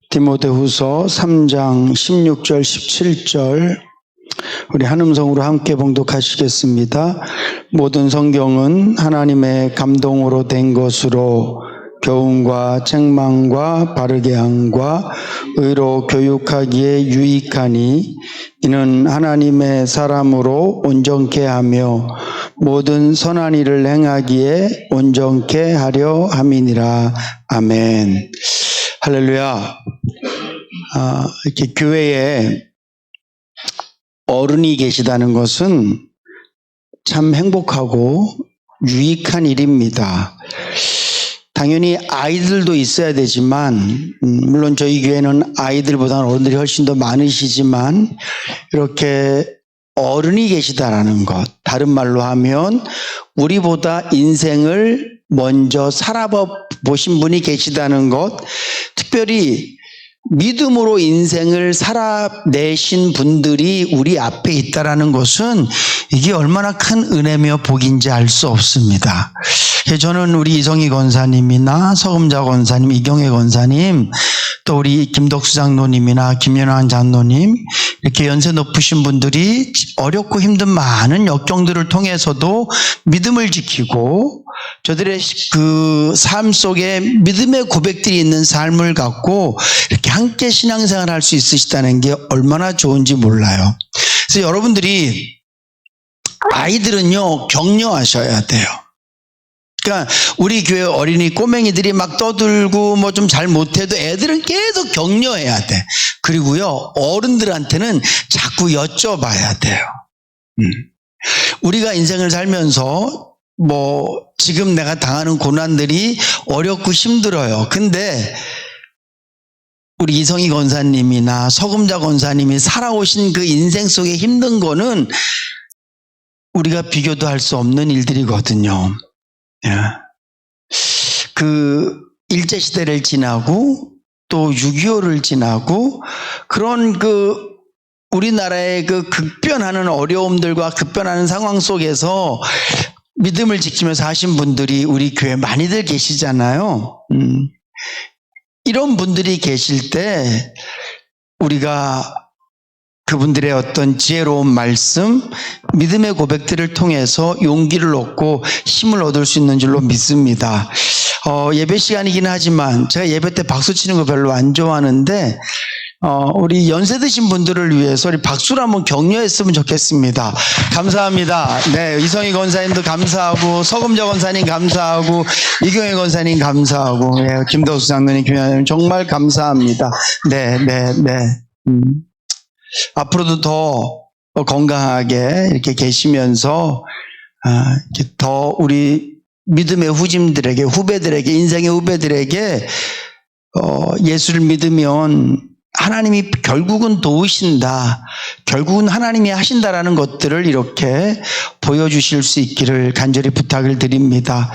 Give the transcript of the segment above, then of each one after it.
디모데후서 3장 16절 17절 우리 한음성으로 함께 봉독하시겠습니다. 모든 성경은 하나님의 감동으로 된 것으로 교훈과 책망과 바르게 함과 의로 교육하기에 유익하니 이는 하나님의 사람으로 온전케 하며 모든 선한 일을 행하기에 온전케 하려 함이니라. 아멘. 할렐루야. 이렇게 교회에 어른이 계시다는 것은 참 행복하고 유익한 일입니다. 당연히 아이들도 있어야 되지만 물론 저희 교회는 아이들보다는 어른들이 훨씬 더 많으시지만 이렇게 어른이 계시다라는 것, 다른 말로 하면 우리보다 인생을 먼저 살아보신 분이 계시다는 것, 특별히 믿음으로 인생을 살아내신 분들이 우리 앞에 있다라는 것은 이게 얼마나 큰 은혜며 복인지 알 수 없습니다. 저는 우리 이성희 권사님이나 서금자 권사님, 이경혜 권사님, 또 우리 김덕수 장로님이나 김연환 장로님, 이렇게 연세 높으신 분들이 어렵고 힘든 많은 역경들을 통해서도 믿음을 지키고 저들의 그 삶 속에 믿음의 고백들이 있는 삶을 갖고 이렇게 함께 신앙생활을 할 수 있으시다는 게 얼마나 좋은지 몰라요. 그래서 여러분들이 아이들은요, 격려하셔야 돼요. 그러니까 우리 교회 어린이 꼬맹이들이 막 떠들고 뭐 좀 잘 못해도 애들은 계속 격려해야 돼. 그리고요, 어른들한테는 자꾸 여쭤봐야 돼요. 우리가 인생을 살면서 뭐 지금 내가 당하는 고난들이 어렵고 힘들어요. 근데 우리 이성희 권사님이나 서금자 권사님이 살아오신 그 인생 속에 힘든 거는 우리가 비교도 할 수 없는 일들이거든요. 그 일제시대를 지나고 또 6.25를 지나고 그런 그 우리나라의 그 급변하는 어려움들과 급변하는 상황 속에서 믿음을 지키면서 하신 분들이 우리 교회에 많이들 계시잖아요. 이런 분들이 계실 때 우리가 그분들의 어떤 지혜로운 말씀, 믿음의 고백들을 통해서 용기를 얻고 힘을 얻을 수 있는 줄로 믿습니다. 예배 시간이긴 하지만 제가 예배 때 박수 치는 거 별로 안 좋아하는데 우리 연세 드신 분들을 위해서 우리 박수로 한번 격려했으면 좋겠습니다. 감사합니다. 네, 이성희 권사님도 감사하고 서금자 권사님 감사하고 이경혜 권사님 감사하고 네, 김덕수 장로님, 김연아님 정말 감사합니다. 네. 앞으로도 더 건강하게 이렇게 계시면서 이렇게 더 우리 믿음의 후짐들에게, 후배들에게, 인생의 후배들에게 예수를 믿으면 하나님이 결국은 도우신다, 결국은 하나님이 하신다라는 것들을 이렇게 보여주실 수 있기를 간절히 부탁을 드립니다.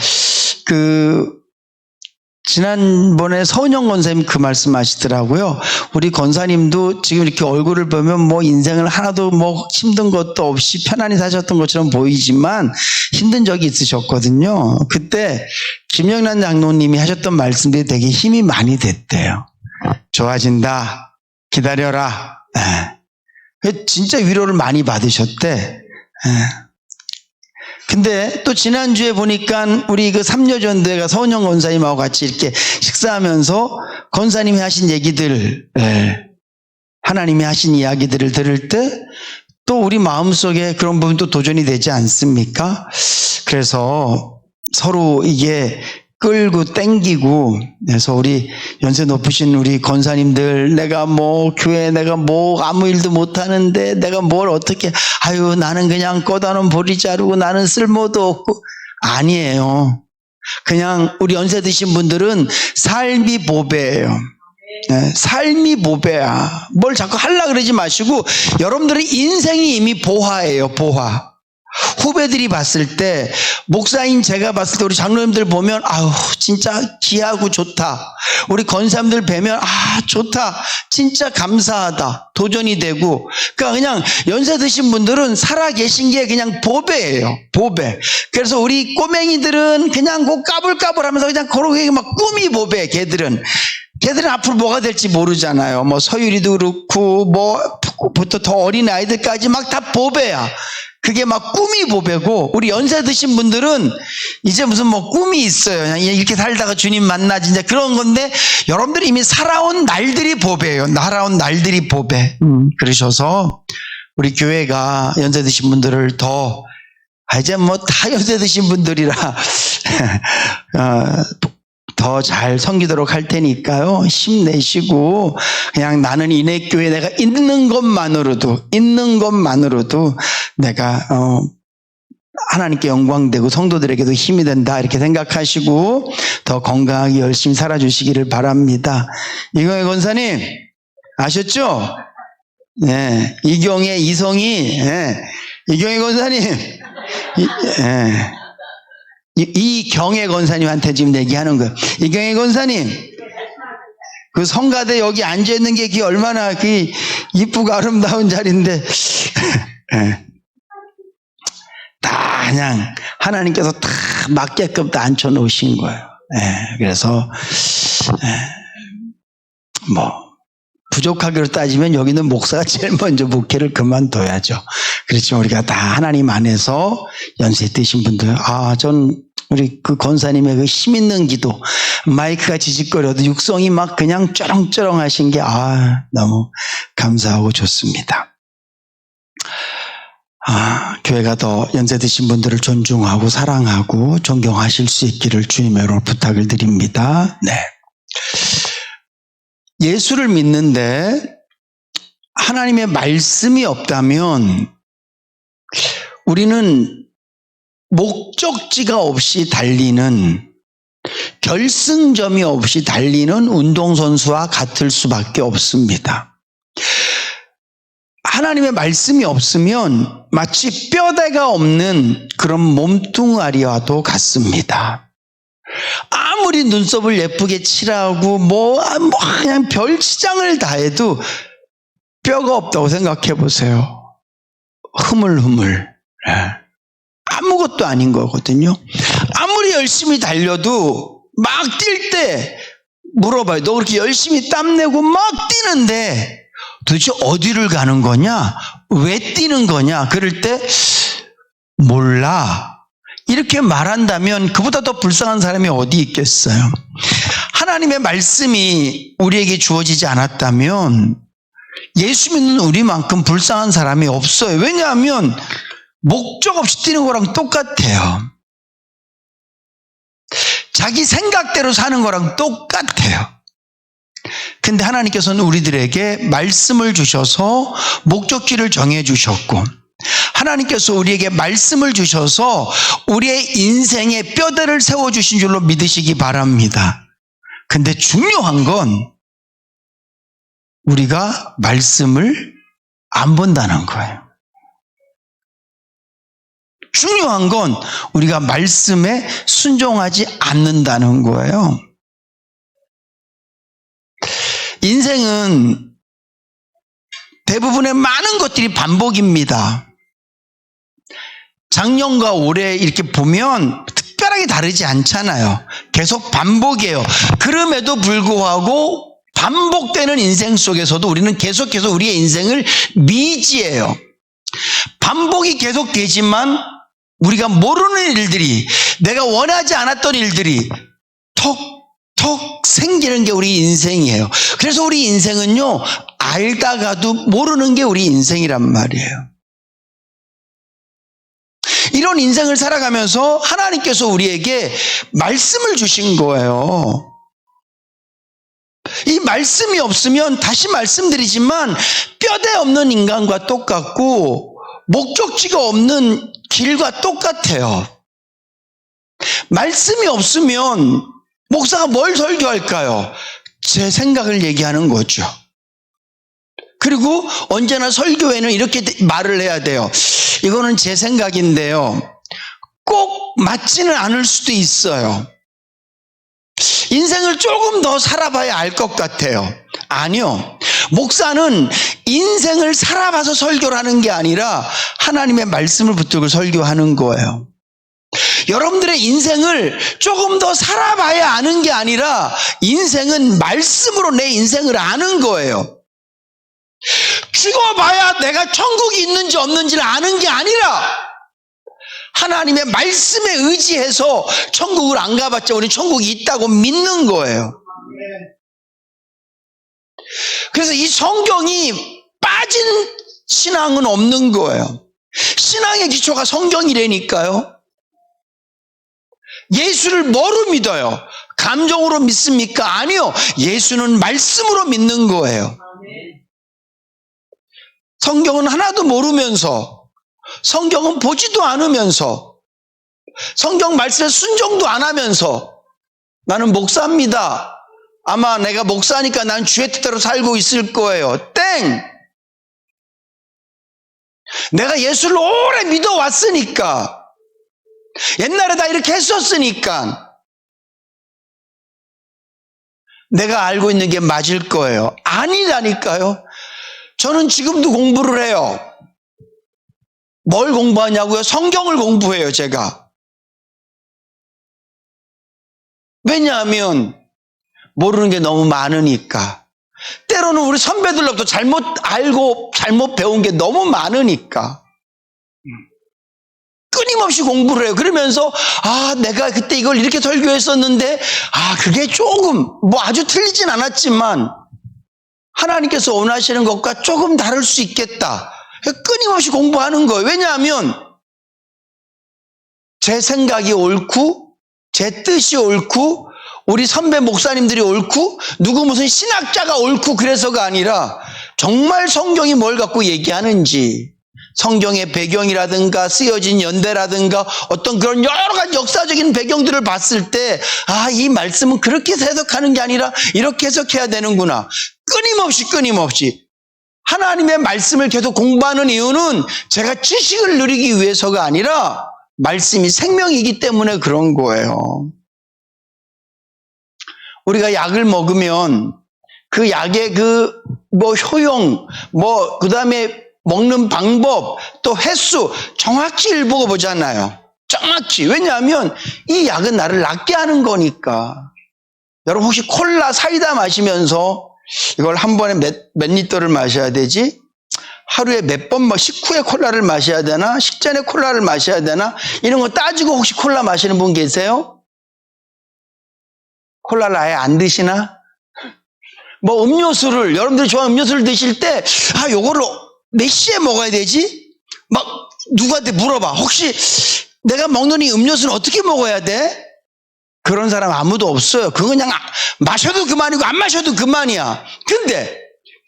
지난번에 서은영 권사님 그 말씀 하시더라고요. 우리 권사님도 지금 이렇게 얼굴을 보면 뭐 인생을 하나도 뭐 힘든 것도 없이 편안히 사셨던 것처럼 보이지만 힘든 적이 있으셨거든요. 그때 김영란 장로님이 하셨던 말씀들이 되게 힘이 많이 됐대요. 좋아진다, 기다려라. 진짜 위로를 많이 받으셨대. 근데 또 지난주에 보니까 우리 그 3년 전대가 서은영 권사님하고 같이 이렇게 식사하면서 권사님이 하신 얘기들, 하나님이 하신 이야기들을 들을 때 또 우리 마음속에 그런 부분도 도전이 되지 않습니까? 그래서 서로 이게 끌고 땡기고, 그래서 우리 연세 높으신 우리 권사님들, 내가 뭐 교회 내가 뭐 아무 일도 못하는데 내가 뭘 어떻게, 나는 그냥 꺼다놓은 보리 자루고 나는 쓸모도 없고, 아니에요. 그냥 우리 연세 드신 분들은 삶이 보배예요. 삶이 보배야. 뭘 자꾸 하려고 그러지 마시고 여러분들의 인생이 이미 보화예요. 보화. 후배들이 봤을 때, 목사인 제가 봤을 때 우리 장로님들 보면 진짜 귀하고 좋다. 우리 권사님들 뵈면 좋다, 진짜 감사하다, 도전이 되고. 그러니까 그냥 연세 드신 분들은 살아계신 게 그냥 보배예요. 보배. 그래서 우리 꼬맹이들은 그냥 그 까불까불하면서 그냥 그러게 막 꿈이 보배. 걔들은 걔들은 앞으로 뭐가 될지 모르잖아요. 뭐 서유리도 그렇고 뭐부터 더 어린 아이들까지 막 다 보배야. 그게 막 꿈이 보배고, 우리 연세 드신 분들은 이제 무슨 뭐 꿈이 있어요. 그냥 이렇게 살다가 주님 만나지 이제 그런 건데, 여러분들이 이미 살아온 날들이 보배예요. 살아온 날들이 보배. 그러셔서 우리 교회가 연세 드신 분들을 더, 이제 뭐 다 연세 드신 분들이라 더 잘 섬기도록 할 테니까요. 힘내시고, 그냥 나는 이내교회 내가 있는 것만으로도 내가 하나님께 영광되고 성도들에게도 힘이 된다, 이렇게 생각하시고 더 건강하게 열심히 살아주시기를 바랍니다. 이경혜 권사님 아셨죠? 네, 이경혜 이성이, 이경혜 권사님, 이경혜 권사님한테 지금 얘기하는 거예요. 이경혜 권사님, 그 성가대 여기 앉아있는 게 그게 얼마나 그 이쁘고 아름다운 자리인데, 다 그냥 하나님께서 다 맞게끔 다 앉혀놓으신 거예요. 그래서, 뭐, 부족하기로 따지면 여기는 목사가 제일 먼저 목회를 그만둬야죠. 그렇지만 우리가 다 하나님 안에서 연세 드신 분들, 전 우리 그 권사님의 그 힘 있는 기도, 마이크가 지직거려도 육성이 막 그냥 쩌렁쩌렁 하신 게 너무 감사하고 좋습니다. 교회가 더 연세 드신 분들을 존중하고 사랑하고 존경하실 수 있기를 주님의 이름으로 부탁을 드립니다. 네. 예수를 믿는데 하나님의 말씀이 없다면 우리는 목적지가 없이 달리는, 결승점이 없이 달리는 운동선수와 같을 수밖에 없습니다. 하나님의 말씀이 없으면 마치 뼈대가 없는 그런 몸뚱아리와도 같습니다. 아무리 눈썹을 예쁘게 칠하고 그냥 별치장을 다해도 뼈가 없다고 생각해 보세요. 흐물흐물. 아무것도 아닌 거거든요. 아무리 열심히 달려도 막 뛸 때 물어봐요. 너 그렇게 열심히 땀내고 막 뛰는데 도대체 어디를 가는 거냐? 왜 뛰는 거냐? 그럴 때 몰라. 이렇게 말한다면 그보다 더 불쌍한 사람이 어디 있겠어요? 하나님의 말씀이 우리에게 주어지지 않았다면 예수 믿는 우리만큼 불쌍한 사람이 없어요. 왜냐하면 목적 없이 뛰는 거랑 똑같아요. 자기 생각대로 사는 거랑 똑같아요. 근데 하나님께서는 우리들에게 말씀을 주셔서 목적지를 정해 주셨고, 하나님께서 우리에게 말씀을 주셔서 우리의 인생에 뼈대를 세워주신 줄로 믿으시기 바랍니다. 근데 중요한 건 우리가 말씀을 안 본다는 거예요. 중요한 건 우리가 말씀에 순종하지 않는다는 거예요. 인생은 대부분의 많은 것들이 반복입니다. 작년과 올해 이렇게 보면 특별하게 다르지 않잖아요. 계속 반복이에요. 그럼에도 불구하고 반복되는 인생 속에서도 우리는 계속해서 우리의 인생을 미지해요. 반복이 계속되지만 우리가 모르는 일들이, 내가 원하지 않았던 일들이 톡톡 생기는 게 우리 인생이에요. 그래서 우리 인생은요, 알다가도 모르는 게 우리 인생이란 말이에요. 이런 인생을 살아가면서 하나님께서 우리에게 말씀을 주신 거예요. 이 말씀이 없으면, 다시 말씀드리지만, 뼈대 없는 인간과 똑같고 목적지가 없는 길과 똑같아요. 말씀이 없으면 목사가 뭘 설교할까요? 제 생각을 얘기하는 거죠. 그리고 언제나 설교에는 이렇게 말을 해야 돼요. 이거는 제 생각인데요, 꼭 맞지는 않을 수도 있어요. 인생을 조금 더 살아봐야 알 것 같아요. 아니요. 목사는 인생을 살아봐서 설교를 하는 게 아니라 하나님의 말씀을 붙들고 설교하는 거예요. 여러분들의 인생을 조금 더 살아봐야 아는 게 아니라 인생은 말씀으로 내 인생을 아는 거예요. 죽어봐야 내가 천국이 있는지 없는지를 아는 게 아니라 하나님의 말씀에 의지해서 천국을 안 가봤자 우리 천국이 있다고 믿는 거예요. 그래서 이 성경이 빠진 신앙은 없는 거예요. 신앙의 기초가 성경이라니까요. 예수를 뭐로 믿어요? 감정으로 믿습니까? 아니요. 예수는 말씀으로 믿는 거예요. 성경은 하나도 모르면서, 성경은 보지도 않으면서, 성경 말씀에 순종도 안 하면서 나는 목사입니다. 아마 내가 목사니까 난 주의 뜻대로 살고 있을 거예요. 땡! 내가 예수를 오래 믿어왔으니까, 옛날에 다 이렇게 했었으니까 내가 알고 있는 게 맞을 거예요. 아니라니까요. 저는 지금도 공부를 해요. 뭘 공부하냐고요? 성경을 공부해요, 제가. 왜냐하면 모르는 게 너무 많으니까. 때로는 우리 선배들로부터 잘못 알고 잘못 배운 게 너무 많으니까 끊임없이 공부를 해요. 그러면서 내가 그때 이걸 이렇게 설교했었는데 그게 조금 아주 틀리진 않았지만 하나님께서 원하시는 것과 조금 다를 수 있겠다. 끊임없이 공부하는 거예요. 왜냐하면 제 생각이 옳고 제 뜻이 옳고 우리 선배 목사님들이 옳고 누구 무슨 신학자가 옳고 그래서가 아니라 정말 성경이 뭘 갖고 얘기하는지, 성경의 배경이라든가 쓰여진 연대라든가 어떤 그런 여러 가지 역사적인 배경들을 봤을 때 이 말씀은 그렇게 해석하는 게 아니라 이렇게 해석해야 되는구나. 끊임없이 하나님의 말씀을 계속 공부하는 이유는 제가 지식을 누리기 위해서가 아니라 말씀이 생명이기 때문에 그런 거예요. 우리가 약을 먹으면 그 약의 효용, 그 다음에 먹는 방법, 또 횟수 정확히 읽고 보잖아요. 정확히. 왜냐하면 이 약은 나를 낫게 하는 거니까. 여러분 혹시 콜라, 사이다 마시면서 이걸 한 번에 몇 리터를 마셔야 되지? 하루에 몇 번 식후에 콜라를 마셔야 되나? 식전에 콜라를 마셔야 되나? 이런 거 따지고 혹시 콜라 마시는 분 계세요? 콜라를 아예 안 드시나? 음료수를, 여러분들이 좋아하는 음료수를 드실 때, 요거를 몇 시에 먹어야 되지? 누구한테 물어봐. 혹시 내가 먹는 이 음료수는 어떻게 먹어야 돼? 그런 사람 아무도 없어요. 그거 그냥 마셔도 그만이고 안 마셔도 그만이야. 근데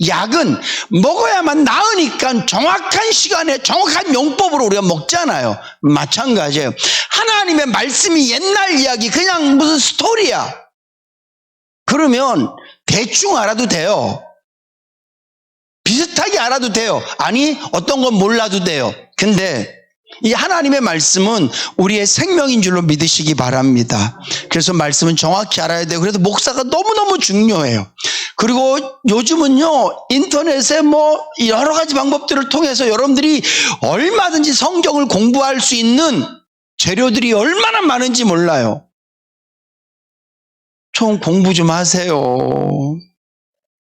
약은 먹어야만 나으니까 정확한 시간에 정확한 용법으로 우리가 먹잖아요. 마찬가지예요. 하나님의 말씀이 옛날 이야기, 그냥 무슨 스토리야. 그러면 대충 알아도 돼요. 비슷하게 알아도 돼요. 아니, 어떤 건 몰라도 돼요. 근데 이 하나님의 말씀은 우리의 생명인 줄로 믿으시기 바랍니다. 그래서 말씀은 정확히 알아야 돼요. 그래서 목사가 너무너무 중요해요. 그리고 요즘은요, 인터넷에 여러 가지 방법들을 통해서 여러분들이 얼마든지 성경을 공부할 수 있는 재료들이 얼마나 많은지 몰라요. 좀 공부 좀 하세요.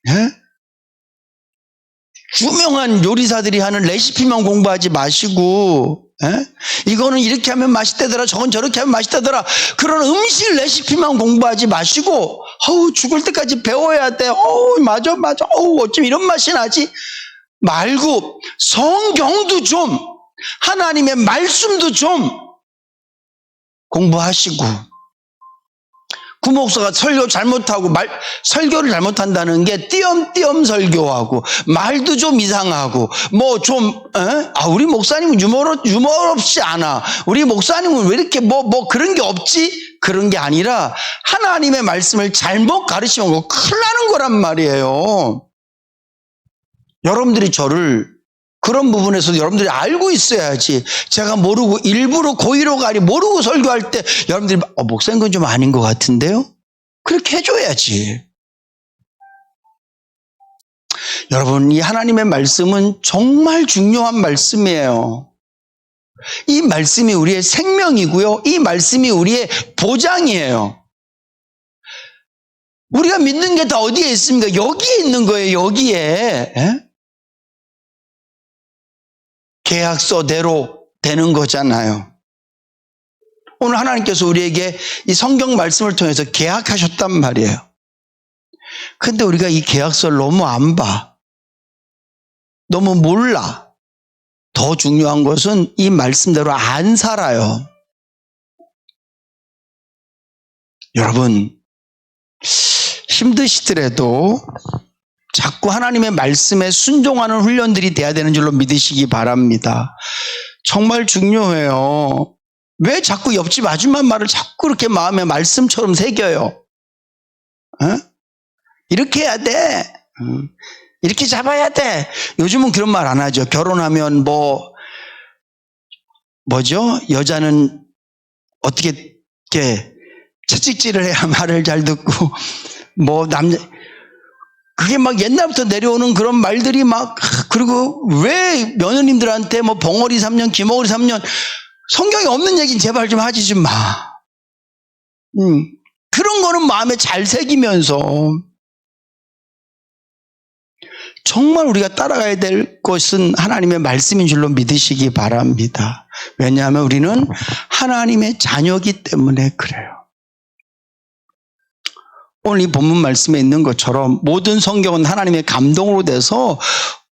예? 유명한 요리사들이 하는 레시피만 공부하지 마시고, 이거는 이렇게 하면 맛있다더라, 저건 저렇게 하면 맛있다더라, 그런 음식 레시피만 공부하지 마시고, 죽을 때까지 배워야 돼. 맞아. 어쩜 이런 맛이 나지? 말고 성경도 좀, 하나님의 말씀도 좀 공부하시고, 구목사가 설교 잘못하고 설교를 잘못한다는 게 띄엄띄엄 설교하고 말도 좀 이상하고 우리 목사님은 유머롭지 않아. 우리 목사님은 왜 이렇게 그런 게 없지? 그런 게 아니라 하나님의 말씀을 잘못 가르치면 큰일 나는 거란 말이에요. 여러분들이 저를 그런 부분에서 여러분들이 알고 있어야지. 제가 모르고 일부러 고의로가 아니 모르고 설교할 때 여러분들이 목사님 건 좀 아닌 것 같은데요? 그렇게 해줘야지. 여러분, 이 하나님의 말씀은 정말 중요한 말씀이에요. 이 말씀이 우리의 생명이고요. 이 말씀이 우리의 보장이에요. 우리가 믿는 게 다 어디에 있습니까? 여기에 있는 거예요. 여기에. 에? 계약서대로 되는 거잖아요. 오늘 하나님께서 우리에게 이 성경 말씀을 통해서 계약하셨단 말이에요. 근데 우리가 이 계약서를 너무 안 봐. 너무 몰라. 더 중요한 것은 이 말씀대로 안 살아요. 여러분, 힘드시더라도 자꾸 하나님의 말씀에 순종하는 훈련들이 돼야 되는 줄로 믿으시기 바랍니다. 정말 중요해요. 왜 자꾸 옆집 아줌마 말을 자꾸 이렇게 마음에 말씀처럼 새겨요? 어? 이렇게 해야 돼. 이렇게 잡아야 돼. 요즘은 그런 말 안 하죠. 결혼하면 뭐죠? 여자는 어떻게 이렇게 채찍질을 해야 말을 잘 듣고 그게 막 옛날부터 내려오는 그런 말들이 그리고 왜 며느님들한테 벙어리 3년, 기머거리 3년, 성경에 없는 얘기는 제발 좀 하지 좀 마. 그런 거는 마음에 잘 새기면서 정말 우리가 따라가야 될 것은 하나님의 말씀인 줄로 믿으시기 바랍니다. 왜냐하면 우리는 하나님의 자녀이기 때문에 그래요. 오늘 이 본문 말씀에 있는 것처럼 모든 성경은 하나님의 감동으로 돼서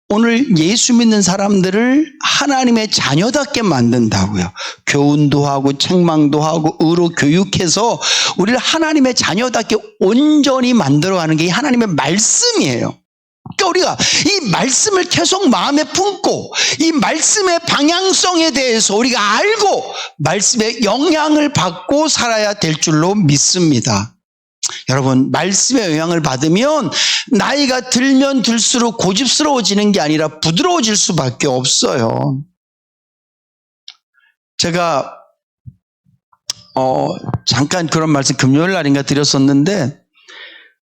오늘 예수 믿는 사람들을 하나님의 자녀답게 만든다고요. 교훈도 하고 책망도 하고 의로 교육해서 우리를 하나님의 자녀답게 온전히 만들어가는 게 하나님의 말씀이에요. 그러니까 우리가 이 말씀을 계속 마음에 품고 이 말씀의 방향성에 대해서 우리가 알고 말씀의 영향을 받고 살아야 될 줄로 믿습니다. 여러분, 말씀의 영향을 받으면 나이가 들면 들수록 고집스러워지는 게 아니라 부드러워질 수밖에 없어요. 제가 잠깐 그런 말씀 금요일 날인가 드렸었는데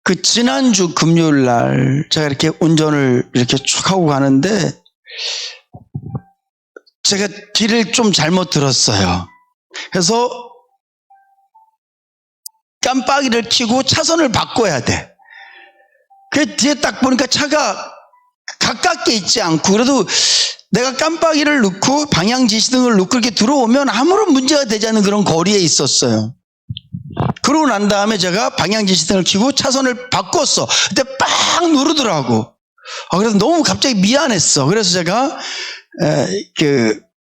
그 지난주 금요일 날 제가 이렇게 운전을 이렇게 쭉 하고 가는데 제가 길을 좀 잘못 들었어요. 그래서 깜빡이를 켜고 차선을 바꿔야 돼. 그 뒤에 딱 보니까 차가 가깝게 있지 않고 그래도 내가 깜빡이를 넣고 방향 지시등을 넣고 이렇게 들어오면 아무런 문제가 되지 않는 그런 거리에 있었어요. 그러고 난 다음에 제가 방향 지시등을 켜고 차선을 바꿨어. 그때 빡 누르더라고. 그래서 너무 갑자기 미안했어. 그래서 제가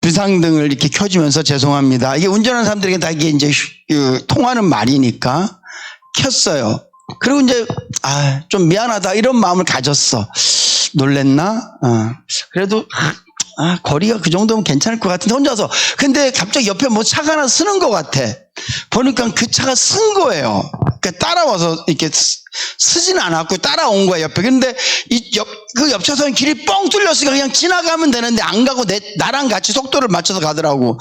비상등을 이렇게 켜주면서 죄송합니다. 이게 운전하는 사람들에게 다 이게 이제 통하는 말이니까 켰어요. 그리고 이제 좀 미안하다 이런 마음을 가졌어. 놀랬나? 그래도 거리가 그 정도면 괜찮을 것 같은데 혼자서. 근데 갑자기 옆에 차가 하나 쓰는 것 같아. 보니까 그 차가 쓴 거예요. 그러니까 따라와서 이렇게 쓰지는 않았고 따라온 거야 옆에. 근데 그 옆 차선 길이 뻥 뚫렸으니까 그냥 지나가면 되는데 안 가고 나랑 같이 속도를 맞춰서 가더라고.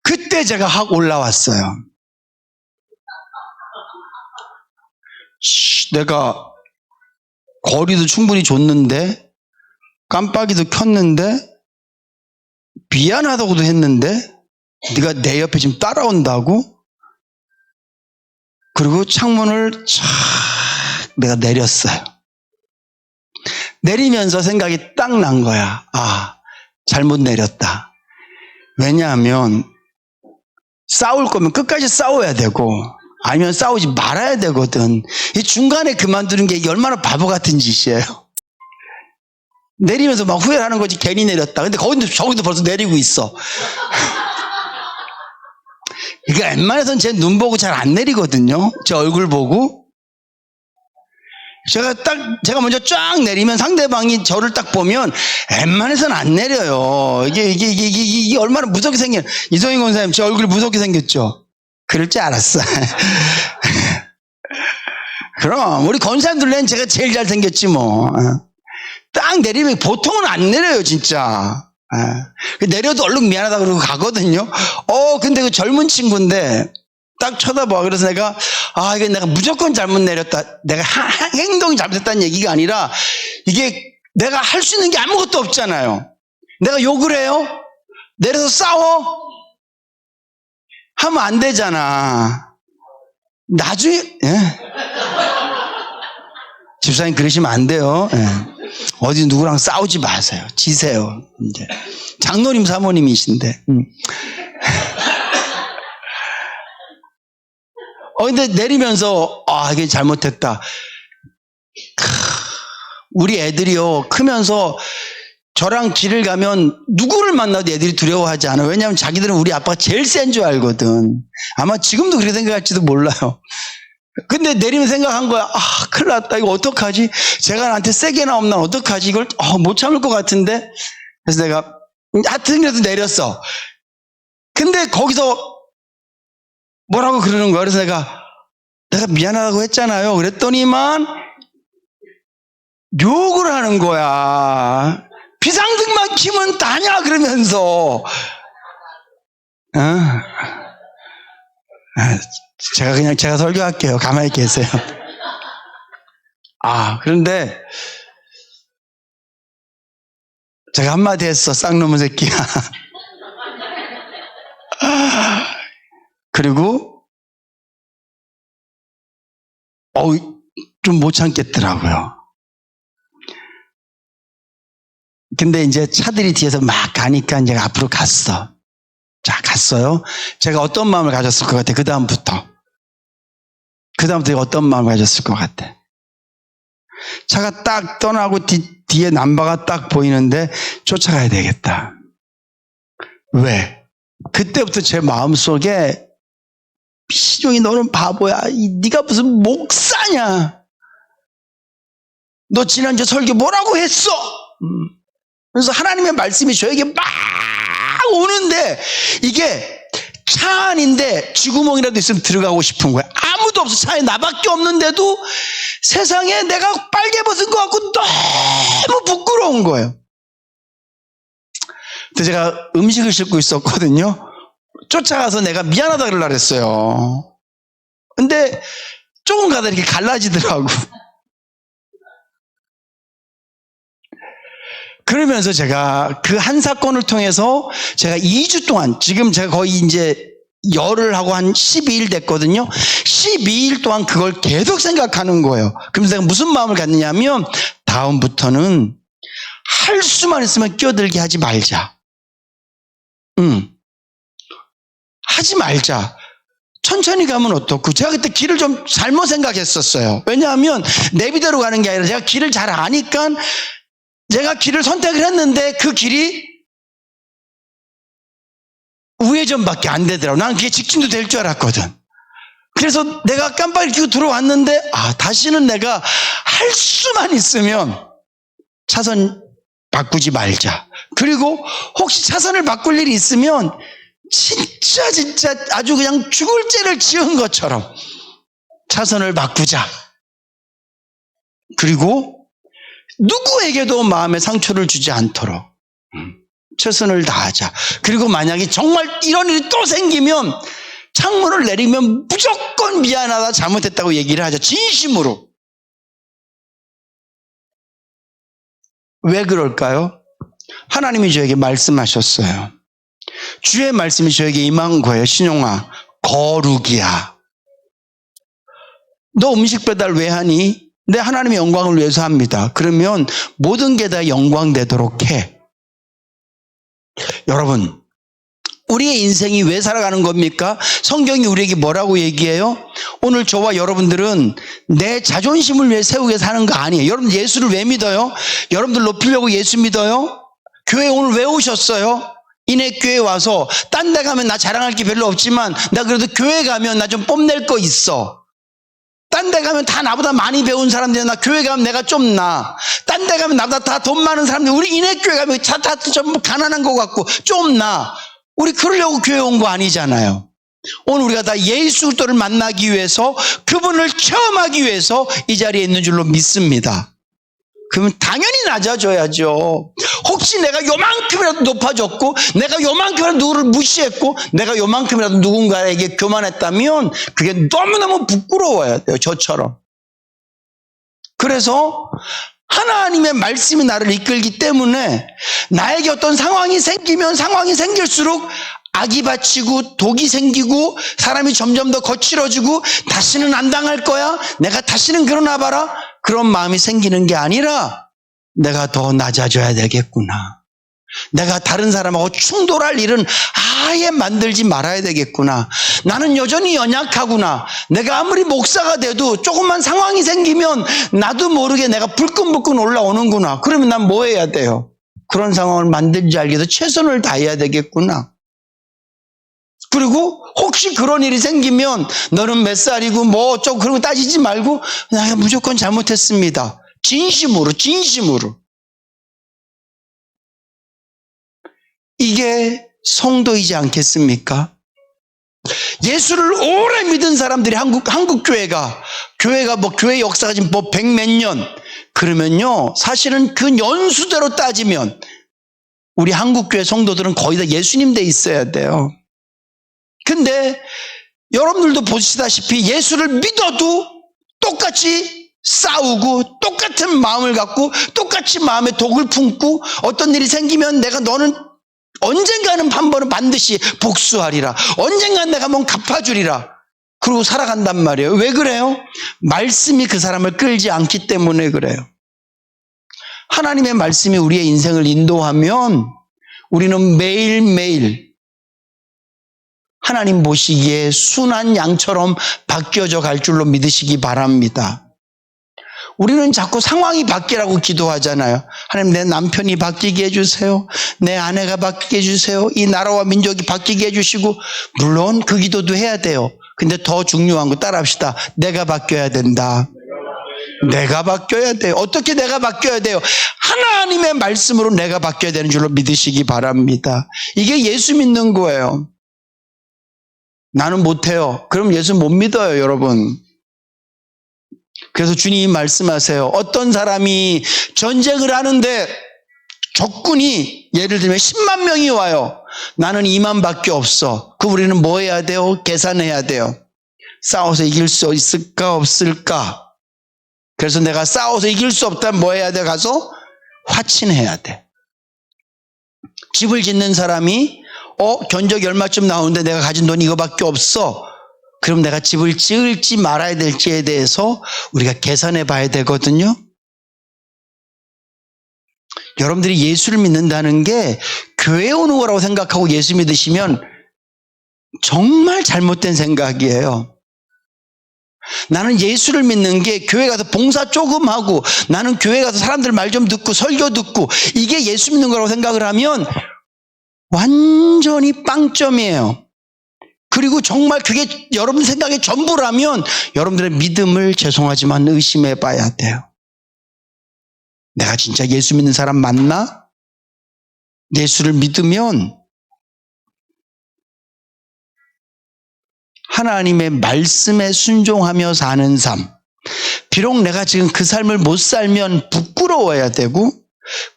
그때 제가 확 올라왔어요. 내가 거리도 충분히 줬는데 깜빡이도 켰는데 미안하다고도 했는데 네가 내 옆에 지금 따라온다고? 그리고 창문을 쫙 내가 내렸어요. 내리면서 생각이 딱 난 거야. 잘못 내렸다. 왜냐하면 싸울 거면 끝까지 싸워야 되고 아니면 싸우지 말아야 되거든. 이 중간에 그만두는 게 얼마나 바보 같은 짓이에요. 내리면서 막 후회하는 거지. 괜히 내렸다. 근데 저기도 벌써 내리고 있어. 그러니까 웬만해서는 제 눈 보고 잘 안 내리거든요. 제 얼굴 보고. 제가 먼저 쫙 내리면 상대방이 저를 딱 보면 웬만해서는 안 내려요. 이게 얼마나 무섭게 생겨. 이성희 권사님, 제 얼굴이 무섭게 생겼죠? 그럴 줄 알았어. 그럼, 우리 권사님들은 제가 제일 잘생겼지 뭐. 딱 내리면 보통은 안 내려요, 진짜. 내려도 얼른 미안하다 그러고 가거든요. 근데 그 젊은 친구인데 딱 쳐다봐. 그래서 내가 이게 내가 무조건 잘못 내렸다. 내가 행동이 잘못했다는 얘기가 아니라 이게 내가 할 수 있는 게 아무것도 없잖아요. 내가 욕을 해요? 내려서 싸워? 하면 안 되잖아. 나중에, 예? 집사님 그러시면 안 돼요. 예. 어디 누구랑 싸우지 마세요. 지세요. 이제 장로님 사모님이신데. 근데 내리면서 이게 잘못했다. 우리 애들이요 크면서 저랑 길을 가면 누구를 만나도 애들이 두려워하지 않아요. 왜냐하면 자기들은 우리 아빠가 제일 센 줄 알거든. 아마 지금도 그렇게 생각할지도 몰라요. 근데 내리면 생각한 거야. 큰일 났다. 이거 어떡하지? 제가 나한테 세게 나오면 난 어떡하지? 이걸 못 참을 것 같은데. 그래서 내가 하여튼 그래도 내렸어. 근데 거기서 뭐라고 그러는 거야. 그래서 내가 미안하다고 했잖아요. 그랬더니만 욕을 하는 거야. 비상등만 켜면 다냐 그러면서. 제가 설교할게요. 가만히 계세요. 그런데 제가 한마디 했어. 쌍놈의 새끼야. 그리고 좀 못 참겠더라고요. 근데 이제 차들이 뒤에서 막 가니까 제가 앞으로 갔어. 자, 갔어요. 제가 어떤 마음을 가졌을 것 같아? 그다음부터 제가 어떤 마음을 가졌을 것 같아? 차가 딱 떠나고 뒤에 남바가 딱 보이는데 쫓아가야 되겠다. 왜? 그때부터 제 마음속에 시종이 너는 바보야. 네가 무슨 목사냐? 너 지난주 설교 뭐라고 했어? 그래서 하나님의 말씀이 저에게 막 오는데 이게 차 안인데 쥐구멍이라도 있으면 들어가고 싶은 거야. 아무도 없어. 차에 나밖에 없는데도 세상에 내가 빨개 벗은 것 같고 너무 부끄러운 거예요. 그래서 제가 음식을 싣고 있었거든요. 쫓아가서 내가 미안하다 그러려고 그랬어요. 근데 조금 가다 이렇게 갈라지더라고. 그러면서 제가 그 한 사건을 통해서 제가 2주 동안, 지금 제가 거의 이제 열을 하고 한 12일 됐거든요. 12일 동안 그걸 계속 생각하는 거예요. 그러면서 제가 무슨 마음을 갖느냐면 다음부터는 할 수만 있으면 끼어들게 하지 말자. 하지 말자. 천천히 가면 어떻고. 제가 그때 길을 좀 잘못 생각했었어요. 왜냐하면 내비대로 가는 게 아니라 제가 길을 잘 아니까 제가 길을 선택을 했는데 그 길이 우회전밖에 안 되더라고. 난 그게 직진도 될 줄 알았거든. 그래서 내가 깜빡이 켜고 들어왔는데 다시는 내가 할 수만 있으면 차선 바꾸지 말자. 그리고 혹시 차선을 바꿀 일이 있으면 진짜 아주 그냥 죽을 죄를 지은 것처럼 차선을 바꾸자. 그리고 누구에게도 마음의 상처를 주지 않도록 최선을 다하자. 그리고 만약에 정말 이런 일이 또 생기면 창문을 내리면 무조건 미안하다, 잘못했다고 얘기를 하자. 진심으로. 왜 그럴까요? 하나님이 저에게 말씀하셨어요. 주의 말씀이 저에게 임한 거예요. 신용아, 거룩이야. 너 음식 배달 왜 하니? 내 하나님의 영광을 위해서 합니다. 그러면 모든 게 다 영광되도록 해. 여러분, 우리의 인생이 왜 살아가는 겁니까? 성경이 우리에게 뭐라고 얘기해요? 오늘 저와 여러분들은 내 자존심을 위해 세우게 사는 거 아니에요. 여러분 예수를 왜 믿어요? 여러분들 높이려고 예수 믿어요? 교회 오늘 왜 오셨어요? 인해교회 와서 딴 데 가면 나 자랑할 게 별로 없지만 나 그래도 교회 가면 나 좀 뽐낼 거 있어. 딴 데 가면 다 나보다 많이 배운 사람들이야. 나 교회 가면 내가 좀 나. 딴 데 가면 나보다 다 돈 많은 사람들. 우리 인해교회 가면 다 좀 가난한 것 같고 좀 나. 우리 그러려고 교회 온 거 아니잖아요. 오늘 우리가 다 예수 그리스도를 만나기 위해서, 그분을 체험하기 위해서 이 자리에 있는 줄로 믿습니다. 그러면 당연히 낮아져야죠. 혹시 내가 요만큼이라도 높아졌고, 내가 요만큼이라도 누구를 무시했고, 내가 요만큼이라도 누군가에게 교만했다면 그게 너무너무 부끄러워야 돼요. 저처럼. 그래서 하나님의 말씀이 나를 이끌기 때문에 나에게 어떤 상황이 생기면 상황이 생길수록 악이 받치고 독이 생기고 사람이 점점 더 거칠어지고 다시는 안 당할 거야, 내가 다시는 그러나 봐라, 그런 마음이 생기는 게 아니라 내가 더 낮아져야 되겠구나, 내가 다른 사람하고 충돌할 일은 아예 만들지 말아야 되겠구나, 나는 여전히 연약하구나, 내가 아무리 목사가 돼도 조금만 상황이 생기면 나도 모르게 내가 불끈불끈 올라오는구나. 그러면 난 뭐 해야 돼요? 그런 상황을 만들지 알기 위해서 최선을 다해야 되겠구나. 그리고 혹시 그런 일이 생기면 너는 몇 살이고 뭐 어쩌고 그런 거 따지지 말고 내가 무조건 잘못했습니다, 진심으로. 이게 성도이지 않겠습니까? 예수를 오래 믿은 사람들이 한국 교회가 뭐 교회 역사가 지금 뭐 100몇 년 그러면요, 사실은 그 연수대로 따지면 우리 한국 교회 성도들은 거의 다 예수님 돼 있어야 돼요. 근데 여러분들도 보시다시피 예수를 믿어도 똑같이 싸우고 똑같은 마음을 갖고 똑같이 마음에 독을 품고 어떤 일이 생기면 너는 언젠가는 한 번은 반드시 복수하리라, 언젠가는 내가 뭔 갚아주리라, 그러고 살아간단 말이에요. 왜 그래요? 말씀이 그 사람을 끌지 않기 때문에 그래요. 하나님의 말씀이 우리의 인생을 인도하면 우리는 매일매일 하나님 보시기에 순한 양처럼 바뀌어져 갈 줄로 믿으시기 바랍니다. 우리는 자꾸 상황이 바뀌라고 기도하잖아요. 하나님, 내 남편이 바뀌게 해주세요, 내 아내가 바뀌게 해주세요, 이 나라와 민족이 바뀌게 해주시고, 물론 그 기도도 해야 돼요. 근데 더 중요한 거 따라합시다. 내가 바뀌어야 된다. 내가 바뀌어야 돼요. 어떻게 내가 바뀌어야 돼요? 하나님의 말씀으로 내가 바뀌어야 되는 줄로 믿으시기 바랍니다. 이게 예수 믿는 거예요. 나는 못해요. 그럼 예수 못 믿어요, 여러분. 그래서 주님이 말씀하세요. 어떤 사람이 전쟁을 하는데 적군이 예를 들면 10만 명이 와요. 나는 2만밖에 없어. 그럼 우리는 뭐 해야 돼요? 계산해야 돼요. 싸워서 이길 수 있을까 없을까? 그래서 내가 싸워서 이길 수 없다면 뭐 해야 돼? 가서 화친해야 돼. 집을 짓는 사람이 견적이 얼마쯤 나오는데 내가 가진 돈이 이거밖에 없어. 그럼 내가 집을 지을지 말아야 될지에 대해서 우리가 계산해 봐야 되거든요. 여러분들이 예수를 믿는다는 게 교회에 오는 거라고 생각하고 예수 믿으시면 정말 잘못된 생각이에요. 나는 예수를 믿는 게 교회 가서 봉사 조금 하고, 나는 교회 가서 사람들 말 좀 듣고 설교 듣고, 이게 예수 믿는 거라고 생각을 하면 완전히 빵점이에요. 그리고 정말 그게 여러분 생각의 전부라면 여러분들의 믿음을 죄송하지만 의심해 봐야 돼요. 내가 진짜 예수 믿는 사람 맞나? 예수를 믿으면 하나님의 말씀에 순종하며 사는 삶, 비록 내가 지금 그 삶을 못 살면 부끄러워야 되고,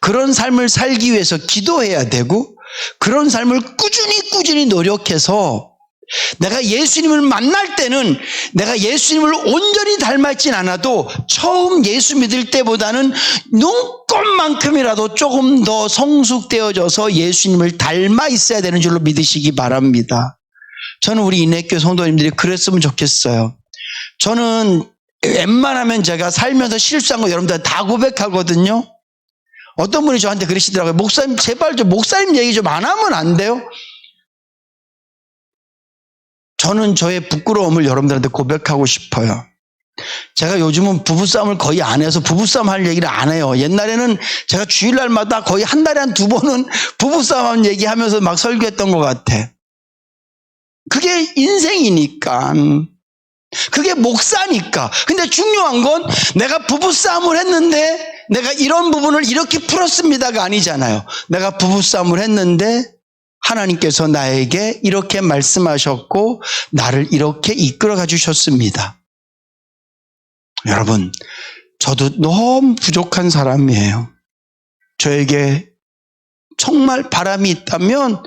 그런 삶을 살기 위해서 기도해야 되고, 그런 삶을 꾸준히 노력해서 내가 예수님을 만날 때는 내가 예수님을 온전히 닮았진 않아도 처음 예수 믿을 때보다는 눈꼽만큼이라도 조금 더 성숙되어져서 예수님을 닮아 있어야 되는 줄로 믿으시기 바랍니다. 저는 우리 인내교회 성도님들이 그랬으면 좋겠어요. 저는 웬만하면 제가 살면서 실수한 거 여러분들 다 고백하거든요. 어떤 분이 저한테 그러시더라고요. 목사님, 제발 좀 목사님 얘기 좀 안 하면 안 돼요? 저는 저의 부끄러움을 여러분들한테 고백하고 싶어요. 제가 요즘은 부부싸움을 거의 안 해서 부부싸움 할 얘기를 안 해요. 옛날에는 제가 주일날마다 거의 한 달에 한 2번은 부부싸움 얘기하면서 막 설교했던 것 같아. 그게 인생이니까. 그게 목사니까. 근데 중요한 건 내가 부부싸움을 했는데 내가 이런 부분을 이렇게 풀었습니다가 아니잖아요. 내가 부부싸움을 했는데 하나님께서 나에게 이렇게 말씀하셨고 나를 이렇게 이끌어가 주셨습니다. 여러분, 저도 너무 부족한 사람이에요. 저에게 정말 바람이 있다면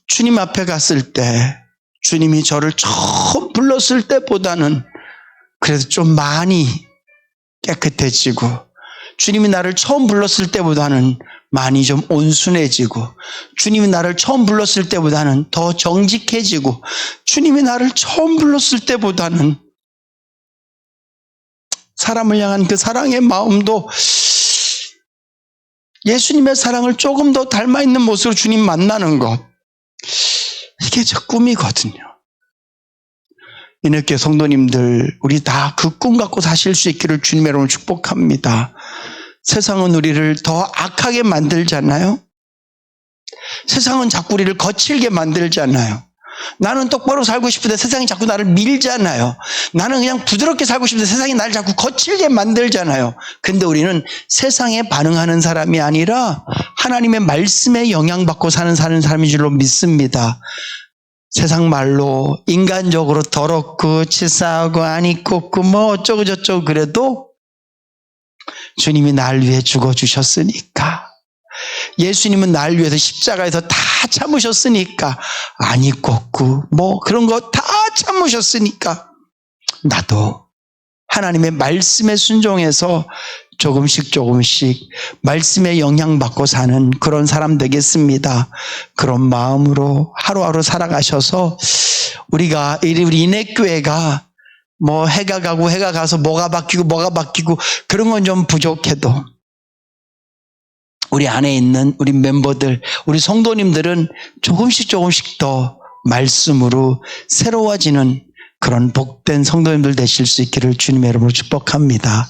주님 앞에 갔을 때, 주님이 저를 처음 불렀을 때보다는 그래도 좀 많이 깨끗해지고 주님이 나를 처음 불렀을 때보다는 많이 좀 온순해지고 주님이 나를 처음 불렀을 때보다는 더 정직해지고 주님이 나를 처음 불렀을 때보다는 사람을 향한 그 사랑의 마음도 예수님의 사랑을 조금 더 닮아있는 모습으로 주님 만나는 것, 이게 저 꿈이거든요. 이렇게 성도님들, 우리 다 그 꿈 갖고 사실 수 있기를 주님의 이름으로 축복합니다. 세상은 우리를 더 악하게 만들잖아요. 세상은 자꾸 우리를 거칠게 만들잖아요. 나는 똑바로 살고 싶은데 세상이 자꾸 나를 밀잖아요. 나는 그냥 부드럽게 살고 싶은데 세상이 나를 자꾸 거칠게 만들잖아요. 근데 우리는 세상에 반응하는 사람이 아니라 하나님의 말씀에 영향받고 사는 사람인 줄로 믿습니다. 세상 말로 인간적으로 더럽고 치사하고 안 입고 뭐 어쩌고 저쩌고 그래도 주님이 날 위해 죽어주셨으니까, 예수님은 날 위해서 십자가에서 다 참으셨으니까, 안 입고 뭐 그런 거 다 참으셨으니까 나도 하나님의 말씀에 순종해서 조금씩 말씀에 영향받고 사는 그런 사람 되겠습니다. 그런 마음으로 하루하루 살아가셔서 우리 인해교회가 뭐 해가 가서 뭐가 바뀌고 그런 건 좀 부족해도 우리 안에 있는 우리 멤버들, 우리 성도님들은 조금씩 더 말씀으로 새로워지는 그런 복된 성도님들 되실 수 있기를 주님의 이름으로 축복합니다.